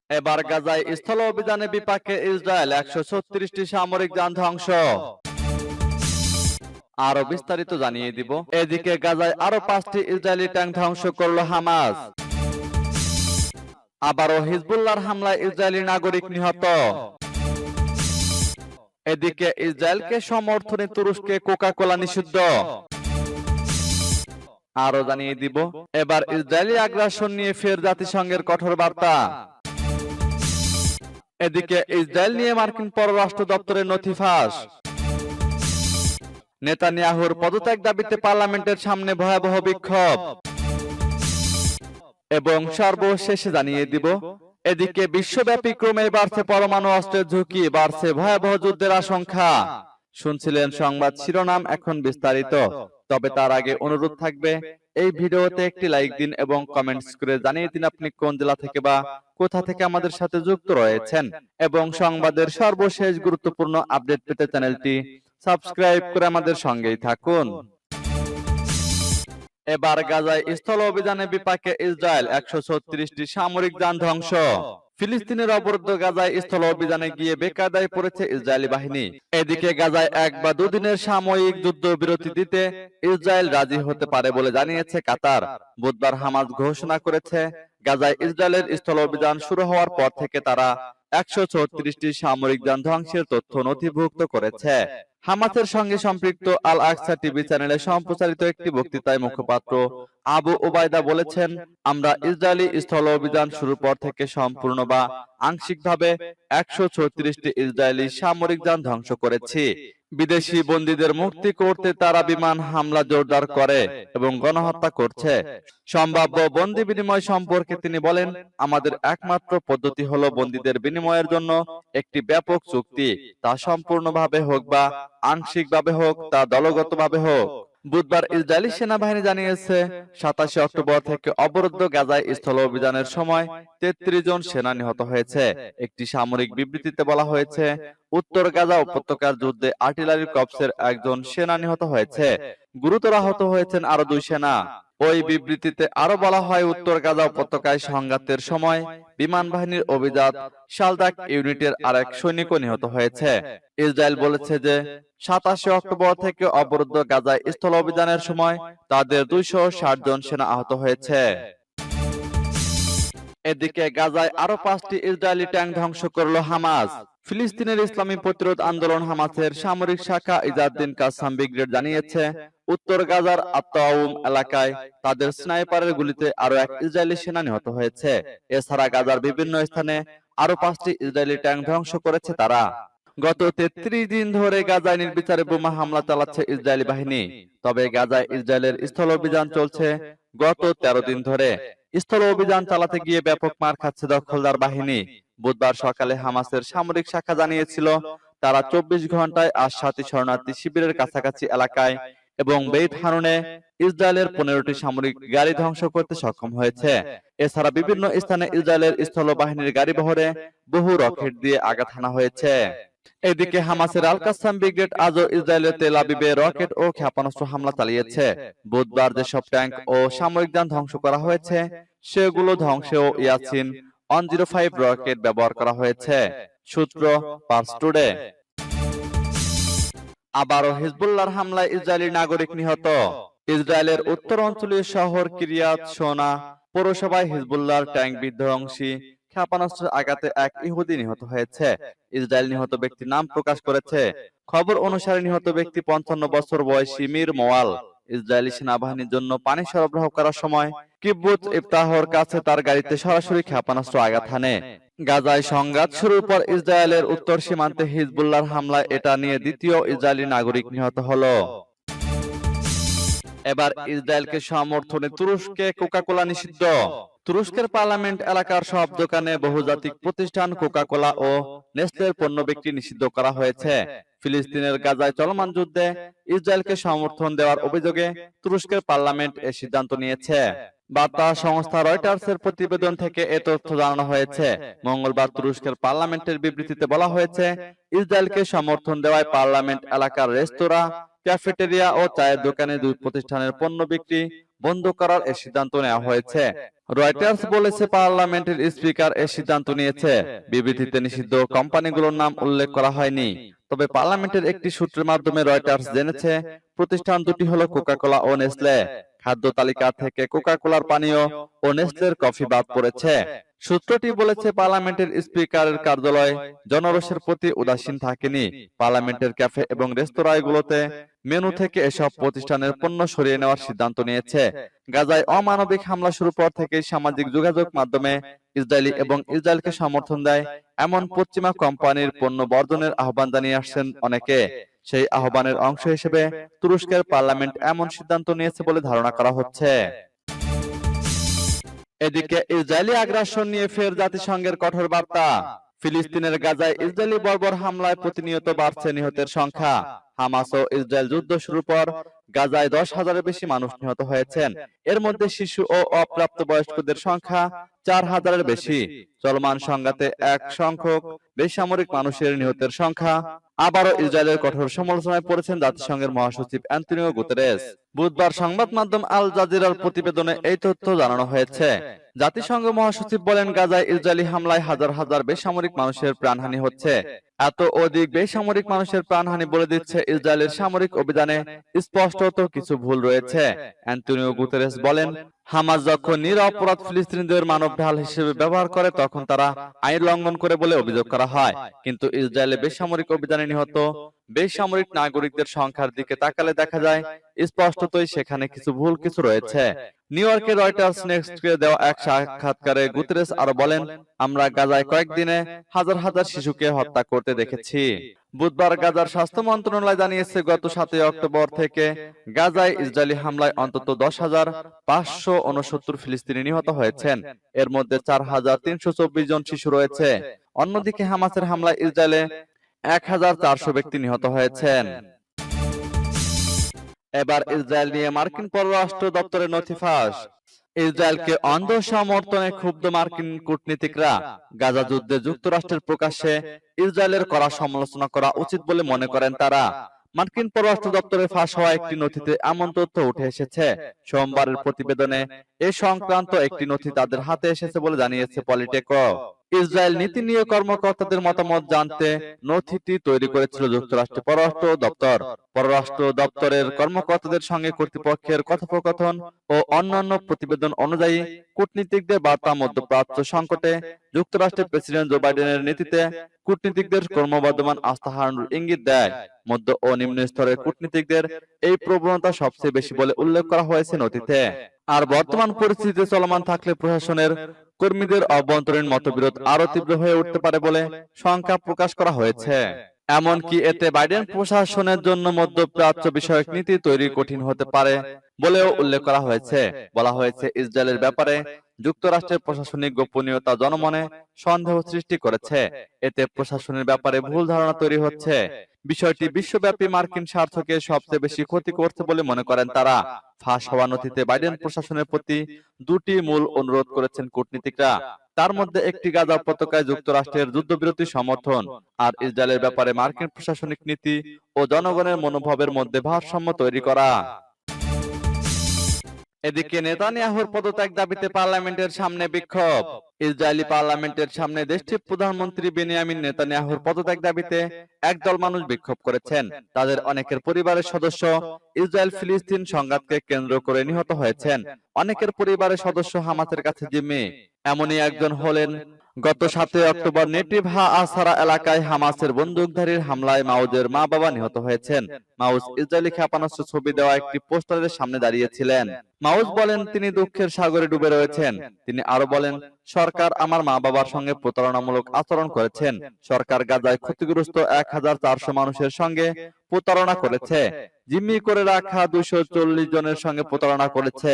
এবার গাজায় স্থল অভিযানে বিপাকে ইসরায়েল, 136টি সামরিক যান ধ্বংস। আরো বিস্তারিত জানিয়ে দিব। এদিকে গাজায় আরো 5টি ইসরায়েলি ট্যাঙ্ক ধ্বংস করলো হামাস। আবারও হিজবুল্লাহর হামলায় ইসরায়েলি নাগরিক নিহত। এদিকে ইসরায়েলকে সমর্থনে তুরস্কে কোকা কোলা নিষিদ্ধ। আরো জানিয়ে দিব, এবার ইসরায়েলি আগ্রাসন নিয়ে ফের জাতিসংঘের কঠোর বার্তা। এদিকে ইসরায়েল নিয়ে মার্কিন পররাষ্ট্র দপ্তরের নথি ফাঁস। নেতানিয়াহুর পদত্যাগ দাবিতে পার্লামেন্টের সামনে ভয়াবহ বিক্ষোভ। এবং সর্বশেষে জানিয়ে দিব, এদিকে বিশ্বব্যাপী ক্রমে বাড়ছে পরমাণু অস্ত্রের ঝুঁকি, বাড়ছে ভয়াবহ যুদ্ধের আশঙ্কা। শুনছিলেন সংবাদ শিরোনাম, এখন বিস্তারিত। তবে তার আগে অনুরোধ থাকবে, এই ভিডিওতে একটি লাইক দিন এবং কমেন্টস করে জানিয়ে দিন আপনি কোন জেলা থেকে বা কোথা থেকে আমাদের সাথে যুক্ত রয়েছেন। এবং সংবাদের সর্বশেষ গুরুত্বপূর্ণ আপডেট পেতে চ্যানেলটি সাবস্ক্রাইব করে আমাদের সঙ্গেই থাকুন। এবার গাজায় স্থল অভিযানে বিপাকে ইসরায়েল, 136টি সামরিক যান ধ্বংস। ফিলিস্তিনের অবরুদ্ধ গাজায় স্থল অভিযানে গিয়ে বেকায়দায় পড়েছে ইসরায়েলি বাহিনী। এদিকে গাজায় 1 বা 2 দিনের সাময়িক যুদ্ধবিরতি দিতে ইসরায়েল রাজি হতে পারে বলে জানিয়েছে কাতার। বুধবার হামাস ঘোষণা করেছে, গাজায় ইসরায়েলের স্থল অভিযান শুরু হওয়ার পর থেকে তারা 136টি সামরিক যান ধ্বংসের তথ্য নথিভুক্ত করেছে। হামাসের সঙ্গে সম্পৃক্ত আল আকসা টিভি চ্যানেলে সম্প্রচারিত একটি বক্তৃতায় মুখপাত্র আবু ওবায়দা বলেছেন, আমরা ইসরায়েলি স্থল অভিযান শুরুর পর থেকে সম্পূর্ণ বা আংশিকভাবে 136টি ইসরায়েলি সামরিক যান ধ্বংস করেছি। বিদেশি বন্দীদের মুক্তি করতে তারা বিমান হামলা জোরদার করে এবং গণহত্যা করছে। সম্ভাব্য বন্দী বিনিময় সম্পর্কে তিনি বলেন, আমাদের একমাত্র পদ্ধতি হলো বন্দীদের বিনিময়ের জন্য একটি ব্যাপক চুক্তি, তা সম্পূর্ণভাবে হোক বা আংশিকভাবে হোক, তা দলগতভাবে হোক। বুধবার ইসরায়েলি সেনাবাহিনী জানিয়েছে, 27 অক্টোবর থেকে অবরুদ্ধ গাজায় স্থল অভিযানের সময় 33 জন সেনা নিহত হয়েছে। একটি সামরিক বিবৃতিতে বলা হয়েছে, উত্তর গাজা উপত্যকার যুদ্ধে আর্টিলারি কর্পসের একজন সেনা নিহত হয়েছে, গুরুতর আহত হয়েছেন আরো 2 সেনা। ওই বিবৃতিতে আরো বলা হয়, উত্তর গাজা উপত্যকায় সংঘাতের সময় বিমান বাহিনীর অভিজাত শালদাক ইউনিটের আরেক সৈনিকও নিহত হয়েছে। ইসরায়েল বলেছে যে 27 অক্টোবর থেকে অবরুদ্ধ গাজায় স্থল অভিযানের সময় তাদের 260 জন সেনা আহত হয়েছে। এদিকে গাজায় আরো 5টি ইসরায়েলি ট্যাঙ্ক ধ্বংস করলো হামাস। ফিলিস্তিনের ইসলামী প্রতিরোধ আন্দোলন হামাসের সামরিক শাখা ইজাদ্দিন কাসাম ব্রিগেড জানিয়েছে, উত্তর গাজার আত্তাউম এলাকায় তাদের স্নাইপারের গুলিতে আরো এক ইসরায়েলি সেনা নিহত হয়েছে। এছাড়া গাজার বিভিন্ন স্থানে আরো 5টি ইসরায়েলি ট্যাঙ্ক ধ্বংস করেছে তারা। গত 33 দিন ধরে গাজায় নির্বিচারে বোমা হামলা চালাচ্ছে ইসরায়েলি বাহিনী। তবে গাজায় ইসরায়েলের স্থল অভিযান চলছে গত 13 দিন ধরে। স্থল অভিযান চালাতে গিয়ে ব্যাপক মার খাচ্ছে দখলদার বাহিনী। বুধবার সকালে হামাসের সামরিক শাখা জানিয়েছিল, তারা 24 ঘন্টায় আশ-শাতি শরণার্থী শিবিরের কাছাকাছি এলাকায় এবং বেইত হানুনে ইসরায়েলের 15টি সামরিক গাড়ি ধ্বংস করতে সক্ষম হয়েছে। এছাড়া বিভিন্ন স্থানে ইসরায়েলের স্থল বাহিনীর গাড়ি বহরে বহু রকেট দিয়ে আঘাত হানা হয়েছে। এদিকে হামাসের আল কাসাম ব্রিগেড আজও ইসরায়েলের তেল আবিবে রকেট ও ক্ষেপণাস্ত্র হামলা চালিয়েছে। বুধবার যেসব ট্যাঙ্ক ও সামরিক যান ধ্বংস করা হয়েছে সেগুলো ধ্বংসেও ইয়াসিন 105 রকেট ব্যবহার করা হয়েছে। সূত্র পার্স টুডে। আবারও হিজবুল্লাহর হামলায় ইসরায়েলি নাগরিক নিহত। ইসরায়েলের উত্তর অঞ্চলীয় শহর কিরিয়াত সোনা পৌরসভায় হিজবুল্লাহর ট্যাঙ্ক বিধ্বংসী ক্ষেপণাস্ত্রের আঘাতে এক ইহুদি নিহত হয়েছে। ইসরায়েল নিহত ব্যক্তির নাম প্রকাশ করেছে। খবর অনুসারে নিহত ব্যক্তি 55 বছর বয়সী মির মোয়াল। ইসরায়েলি সেনাবাহিনীর জন্য পানি সরবরাহ করার সময় কিব্বুৎজ ইফতাহর কাছে তার গাড়িতে সরাসরি ক্ষেপণাস্ত্র আঘাত হানে। গাজায় সংঘাত শুরুর পর ইসরায়েলের উত্তর সীমান্তে হিজবুল্লাহর হামলায় এটা নিয়ে দ্বিতীয় ইসরায়েলি নাগরিক নিহত হলো। এবার ইসরায়েলকে সমর্থনে তুরস্কে কোকা কোলা নিষিদ্ধ। তুরস্কের পার্লামেন্ট এলাকার সব দোকানে বহুজাতিক প্রতিষ্ঠান কোকা কোলা ও নেসলের পণ্য বিক্রি নিষিদ্ধ করা হয়েছে। ফিলিস্তিনের গাজায় চলমান যুদ্ধে ইসরায়েলকে সমর্থন দেওয়ার অভিযোগে তুরস্কের পার্লামেন্ট এ সিদ্ধান্ত নিয়েছে। বার্তা সংস্থা রয়টার্সের প্রতিবেদন থেকে এ তথ্য জানানো হয়েছে। মঙ্গলবার তুরস্কের পার্লামেন্টের বিবৃতিতে বলা হয়েছে, ইসরায়েলকে সমর্থন দেওয়ায় পার্লামেন্ট এলাকার রেস্তোরাঁ, ক্যাফেটেরিয়া ও চায়ের দোকানে দুই প্রতিষ্ঠানের পণ্য বিক্রি বন্ধ করার এ সিদ্ধান্ত নেওয়া হয়েছে। রয়টার্স বলেছে, পার্লামেন্টের স্পিকার এ সিদ্ধান্ত নিয়েছে। বিবৃতিতে নিষিদ্ধ কোম্পানিগুলোর নাম উল্লেখ করা হয়নি। তবে পার্লামেন্টের একটি সূত্রের মাধ্যমে রয়টার্স জেনেছে, প্রতিষ্ঠান দুটি হলো কোকা-কোলা ও নেসলে। খাদ্য তালিকা থেকে কোকা-কোলার পানীয় ও নেসলের কফি বাদ পড়েছে। সূত্রটি বলেছে, পার্লামেন্টের স্পিকারের কার্যালয় জনরোষের প্রতি উদাসীন থাকেনি। পার্লামেন্টের ক্যাফে এবং রেস্তোরাঁগুলোতে মেনু থেকে এসব প্রতিষ্ঠানের পণ্য সরিয়ে নেওয়ার সিদ্ধান্ত নিয়েছে। গাজায় অমানবিক হামলা শুরুর পর থেকেই সামাজিক যোগাযোগ মাধ্যমে ইসরায়েলি এবং ইসরায়েলকে সমর্থন দেয় এমন পশ্চিমা কোম্পানির পণ্য বর্জনের আহ্বান জানিয়ে আসছেন অনেকে। সেই আহ্বানের অংশ হিসেবে তুরস্কের পার্লামেন্ট এমন সিদ্ধান্ত নিয়েছে বলে ধারণা করা হচ্ছে। এদিকে ইসরায়েলি আগ্রাসন নিয়ে ফের জাতিসংঘের কঠোর বার্তা। ফিলিস্তিনের গাজায় ইসরায়েলি বর্বর হামলায় প্রতিনিয়ত বাড়ছে নিহতের সংখ্যা। হামাস ও ইসরায়েল যুদ্ধ শুরুর পর গাজায় 10,000-এর বেশি মানুষ নিহত হয়েছেন। এর মধ্যে শিশু ও অপ্রাপ্তবয়স্কদের সংখ্যা 4,000-এর বেশি। চলমান সংঘাতে এক সংখ্যক বেসামরিক মানুষের নিহতের সংখ্যা। আবারও ইসরায়েলের কঠোর সমালোচনায় পড়েছেন জাতিসংঘের মহাসচিব অ্যান্টোনিও গুতেরেস। বুধবার সংবাদ মাধ্যম আল জাজিরার প্রতিবেদনে এই তথ্য জানানো হয়েছে। জাতিসংঘ মহাসচিব বলেন, গাজায় ইসরায়েলি হামলায় হাজার হাজার বেসামরিক মানুষের প্রাণহানি হচ্ছে। এত অধিক বেসামরিক মানুষের প্রাণহানি বলে দিচ্ছে ইসরায়েলের সামরিক অভিযানে স্পষ্টত কিছু ভুল রয়েছে। অ্যান্টোনিও গুতেরেস বলেন, হামাস যখন নিরপরাধ ফিলিস্তিনিদের মানব ঢাল হিসেবে ব্যবহার করে তখন তারা আইন লঙ্ঘন করে বলে অভিযোগ করা হয়। কিন্তু ইসরায়েলের বেসামরিক অভিযানে নিহত বেসামরিক নাগরিকদের সংখ্যার দিকে তাকালে দেখা যায় স্পষ্টতই সেখানে কিছু রয়েছে। নিউ ইয়র্কের রয়টার্স নেক্সটকে দেওয়া এক সাক্ষাৎকারে গুতেরেস আরো বলেন, আমরা গাজায় কয়েকদিনে হাজার হাজার শিশুকে হত্যা করতে দেখেছি। বুধবার গাজার স্বাস্থ্য মন্ত্রণালয় জানিয়েছে, গত 7 অক্টোবর থেকে গাজায় ইসরায়েলি হামলায় অন্তত 10,569 ফিলিস্তিনি নিহত হয়েছেন। এর মধ্যে 4,324 জন শিশু রয়েছে। অন্যদিকে হামাসের হামলায় ইসরায়েলে 1,400 ব্যক্তি নিহত হয়েছেন। এবার ইসরায়েল নিয়ে মার্কিন পররাষ্ট্র দপ্তরের নথি ফাঁস। ইসরায়েলকে অন্ধ সমর্থনে ক্ষুব্ধ মার্কিন কূটনীতিকরা গাজা যুদ্ধে যুক্তরাষ্ট্রের প্রকাশ্যে ইসরায়েলের কড়া সমালোচনা করা উচিত বলে মনে করেন তারা। মার্কিন পররাষ্ট্র দপ্তরে ফাঁস হওয়া একটি নথিতে এমন তথ্য উঠে এসেছে। সোমবারের প্রতিবেদনে এ সংক্রান্ত একটি নথি তাদের হাতে এসেছে বলে জানিয়েছে পলিটিকো। ইসরায়েল নীতি নিয়ে কর্মকর্তাদের মতামত জানতে নথিটি তৈরি করেছিল যুক্তরাষ্ট্রের পররাষ্ট্র দপ্তর। পররাষ্ট্র দপ্তরের কর্মকর্তাদের সঙ্গে কর্তৃপক্ষের কথোপকথন ও অন্যান্য প্রতিবেদন অনুযায়ী কূটনীতিকদের বার্তা মধ্যপ্রাচ্য সংকটে যুক্তরাষ্ট্রের প্রেসিডেন্ট জো বাইডেনের নীতিতে কূটনীতিকদের ক্রমবর্ধমান আস্থা হারানোর ইঙ্গিত দেয়। মধ্য ও নিম্ন স্তরের কূটনীতিকদের এই প্রবণতা সবচেয়ে বেশি বলে উল্লেখ করা হয়েছে নথিতে। আর বর্তমান পরিস্থিতিতে চলমান থাকলে প্রশাসনের কর্মীদের অভ্যন্তরীণ মতবিরোধ আরো তীব্র হয়ে উঠতে পারে বলে শঙ্কা প্রকাশ করা হয়েছে। এমনকি এতে বাইডেন প্রশাসনের জন্য মধ্যপ্রাচ্য বিষয়ক নীতি তৈরি কঠিন হতে পারে বলেও উল্লেখ করা হয়েছে। বলা হয়েছে, ইসরায়েলের ব্যাপারে যুক্তরাষ্ট্রের প্রশাসনিক গোপনীয়তা জনমনে সন্দেহ সৃষ্টি করেছে। এতে প্রশাসনের ব্যাপারে ভুল ধারণা তৈরি হচ্ছে। বিষয়টি বিশ্বব্যাপী মার্কিন স্বার্থকে সবচেয়ে বেশি ক্ষতি করছে বলে মনে করেন তারা। ফাঁস হওয়া নথিতে বাইডেন প্রশাসনের প্রতি দুটি মূল অনুরোধ করেছেন কূটনীতিকরা। তার মধ্যে একটি গাজা উপত্যকায় যুক্তরাষ্ট্রের যুদ্ধবিরতি সমর্থন, আর ইসরায়েলের ব্যাপারে মার্কিন প্রশাসনিক নীতি ও জনগণের মনোভাবের মধ্যে ভারসাম্য তৈরি করা। এদিকে নেতানিয়াহুর পদত্যাগ দাবিতে পার্লামেন্টের সামনে বিক্ষোভ। ইসরায়েলি পার্লামেন্টের সামনে দেশটির প্রধানমন্ত্রী বেনিয়ামিন নেতানিয়াহুর পদত্যাগ দাবিতে একদল মানুষ বিক্ষোভ করেছেন। তাদের অনেকের পরিবারের সদস্য ইসরায়েল ফিলিস্তিন সংঘাতকে কেন্দ্র করে নিহত হয়েছেন। অনেকের পরিবারের সদস্য হামাসের কাছে জিম্মি। এমনই একজন হলেন গত 7 অক্টোবর নেটিভ হা আসারা এলাকায় হামাসের বন্দুকধারীর হামলায় মাউজের মা বাবা নিহত হয়েছেন। মাউজ ইসরায়েলি ক্ষেপণাস্ত্র ছবি দেওয়া একটি পোস্টারের সামনে দাঁড়িয়েছিলেন। মাউজ বলেন, তিনি দুঃখের সাগরে ডুবে রয়েছেন। তিনি আরো বলেন, সরকার আমার মা বাবার সঙ্গে প্রতারণামূলক আচরণ করেছেন। সরকার গাজায় ক্ষতিগ্রস্ত 1,400 মানুষের সঙ্গে প্রতারণা করেছে। জিম্মি করে রাখা 240 জনের সঙ্গে প্রতারণা করেছে।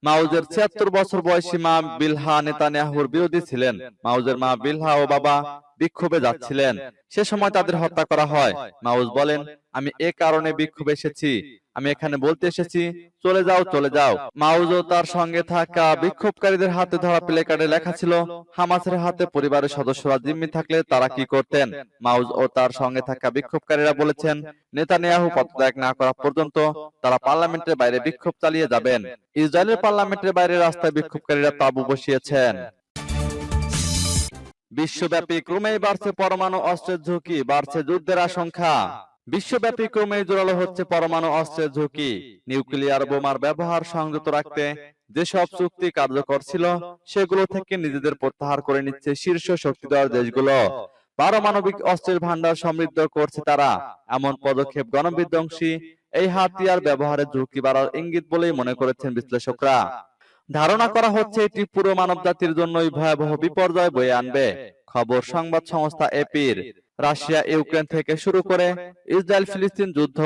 মাউজের 76 বছর বয়সী মা বিলহা নেতানিয়াহুর বিরোধী ছিলেন। মাউজের মা বিলহা ও বাবা বিক্ষোভে যাচ্ছিলেন। সে সময় তাদের হত্যা করা হয়। মাউজ বলেন, আমি এ কারণে বিক্ষোভে এসেছি। আমি এখানে বলতে এসেছি, চলে যাও চলে যাও। মাউজ ও তার সঙ্গে থাকা বিক্ষোভকারীদের হাতে ধরা প্লেকার্ডে লেখা ছিল, হামাসের হাতে পরিবারের সদস্যরা জিম্মি থাকলে তারা কি করতেন। মাউজ ও তার সঙ্গে থাকা বিক্ষোভকারীরা বলেছেন, নেতানিয়াহু পদত্যাগ না করা পর্যন্ত তারা পার্লামেন্টের বাইরে বিক্ষোভ চালিয়ে যাবেন। ইসরায়েলের পার্লামেন্টের বাইরে রাস্তায় বিক্ষোভকারীরা তাঁবু বসিয়েছেন। বিশ্বব্যাপী ক্রমেই বাড়ছে পরমাণু অস্ত্রের ঝুঁকি, বাড়ছে যুদ্ধের আশঙ্কা। বিশ্বব্যাপী ক্রমেই জোরালো হচ্ছে পরমাণু অস্ত্রের ঝুঁকি। নিউক্লিয়ার বোমার ব্যবহার সংযত রাখতে যেসব চুক্তি কার্যকর ছিল, সেগুলো থেকে নিজেদের প্রত্যাহার করে নিচ্ছে শীর্ষ শক্তিধর দেশগুলো। পারমাণবিক অস্ত্রের ভান্ডার সমৃদ্ধ করছে তারা। এমন পদক্ষেপ গণবিধ্বংসী এই হাতিয়ার ব্যবহারের ঝুঁকি বাড়ার ইঙ্গিত বলেই মনে করেছেন বিশ্লেষকরা। ধারণা করা হচ্ছে এটি পুরো মানবজাতির জন্যই ভয়াবহ বিপর্যয় বয়ে আনবে। খবর সংবাদ সংস্থা এপির। রাশিয়া ইউক্রেন থেকে শুরু করে ইসরায়েল ফিলিস্তিন যুদ্ধ,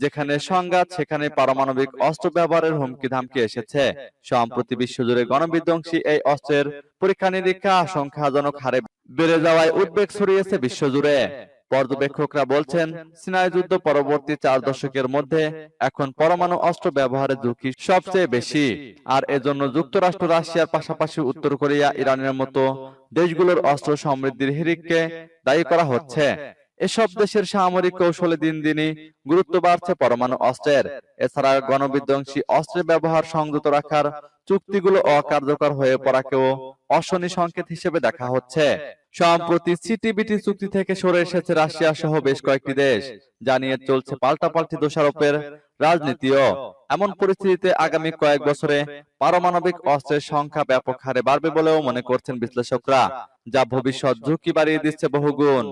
যেখানে সংঘাত সেখানে পারমাণবিক অস্ত্র ব্যবহারের হুমকি ধামকি এসেছে। সম্প্রতি বিশ্বজুড়ে গণবিধ্বংসী এই অস্ত্রের পরীক্ষা নিরীক্ষা আশঙ্কাজনক হারে বেড়ে যাওয়ায় উদ্বেগ ছড়িয়েছে বিশ্বজুড়ে। পর্যবেক্ষকরা বলছেন, সিনাই যুদ্ধ পরবর্তী 4 দশকের মধ্যে এখন পরমাণু অস্ত্র ব্যবহারের ঝুঁকি সবচেয়ে বেশি। আর এজন্য যুক্তরাষ্ট্র, রাশিয়ার পাশাপাশি উত্তর কোরিয়া, ইরানের মতো দেশগুলোর অস্ত্র সমৃদ্ধির হিড়িককে দায়ী করা হচ্ছে। এসব দেশের সামরিক কৌশলে দিন দিনই গুরুত্ব বাড়ছে পরমাণু অস্ত্রের। এছাড়া গণবিধ্বংসী অস্ত্রের ব্যবহার সংযত রাখার চুক্তিগুলো অকার্যকর হয়ে পড়াকেও অশনি সংকেত হিসেবে দেখা হচ্ছে। সম্প্রতি সিটিবিটি চুক্তি থেকে সরে এসেছে রাশিয়া সহ বেশ কয়েকটি দেশ, জানিয়ে চলছে পাল্টাপাল্টি দোষারোপের রাজনীতিও। এমন পরিস্থিতিতে আগামী কয়েক বছরে পারমাণবিক অস্ত্রের সংখ্যা ব্যাপক হারে বাড়বে বলেও মনে করছেন বিশ্লেষকরা, যা ভবিষ্যৎ ঝুঁকি বাড়িয়ে দিচ্ছে বহুগুণ।